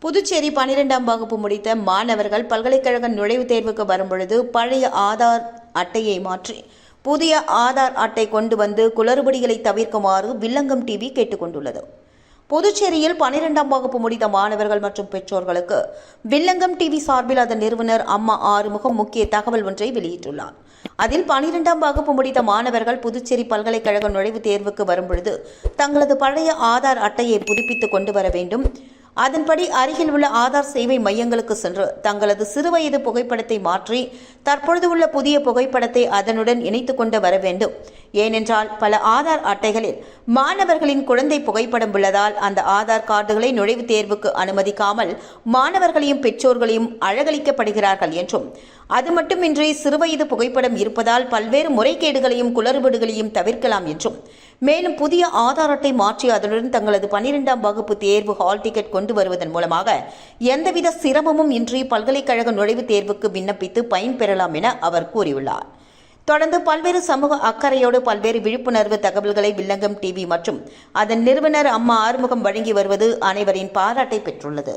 புதுச்சேரி 12ஆம் வகுப்பு முடித்த மாணவர்கள் பல்கலைக்கழக நுழைவுத் தேர்வுக்கு வரும்பொழுது பழைய ஆதார் அட்டையை மாற்றி புதிய ஆதார் அட்டை கொண்டு வந்து குளறுபடிகளை தவிர்க்குமாறு வில்லங்கம் டிவி கேட்டுக்கொண்டுள்ளது. புதுச்சேரியில் 12ஆம் வகுப்பு முடித்த மாணவர்கள் மற்றும் பெற்றோர்களுக்கு வில்லங்கம் டிவி சார்பில் அதன் நிறுவனர் அம்மா ஆறுமுகம் முக்கிய தகவல் ஒன்றை வெளியிட்டுள்ளார். அதில் 12ஆம் வகுப்பு முடித்த மாணவர்கள் புதுச்சேரி பல்கலைக்கழக நுழைவுத் தேர்வுக்கு வரும்பொழுது தங்களது பழைய ஆதார் அட்டையை புதுப்பித்துக் கொண்டு வர வேண்டும். அதன்படி அருகில் உள்ள ஆதார் சேவை மையங்களுக்கு சென்று தங்களது சிறுவயது புகைப்படத்தை மாற்றி தற்பொழுது உள்ள புதிய புகைப்படத்தை அதனுடன் இணைத்துக் கொண்டு வர வேண்டும். ஏனென்றால் பல ஆதார் அட்டைகளில் மாணவர்களின் குழந்தை புகைப்படம் உள்ளதால் அந்த ஆதார் கார்டுகளை நுழைவுத் தேர்வுக்கு அனுமதிக்காமல் மாணவர்களையும் பெற்றோர்களையும் அழகழிக்கப்படுகிறார்கள் என்றும், அது மட்டுமின்றி சிறுவயது புகைப்படம் இருப்பதால் பல்வேறு முறைகேடுகளையும் குளறுபடிகளையும் தவிர்க்கலாம் என்றும், மேலும் புதிய ஆதார் அட்டை மாற்றி அதனுடன் தங்களது 12ஆம் வகுப்பு தேர்வு ஹால் டிக்கெட் கொண்டு வருவதன் மூலமாக எந்தவித சிரமமும் இன்றி பல்கலைக்கழக நுழைவுத் தேர்வுக்கு விண்ணப்பித்து பயன்பெறலாம் என அவர் கூறியுள்ளார். தொடர்ந்து பல்வேறு சமூக அக்கறையோடு பல்வேறு விழிப்புணர்வு தகவல்களை வில்லங்கம் டிவி மற்றும் அதன் நிறுவனர் அம்மா ஆறுமுகம் வழங்கி வருவது அனைவரின் பாராட்டை பெற்றுள்ளது.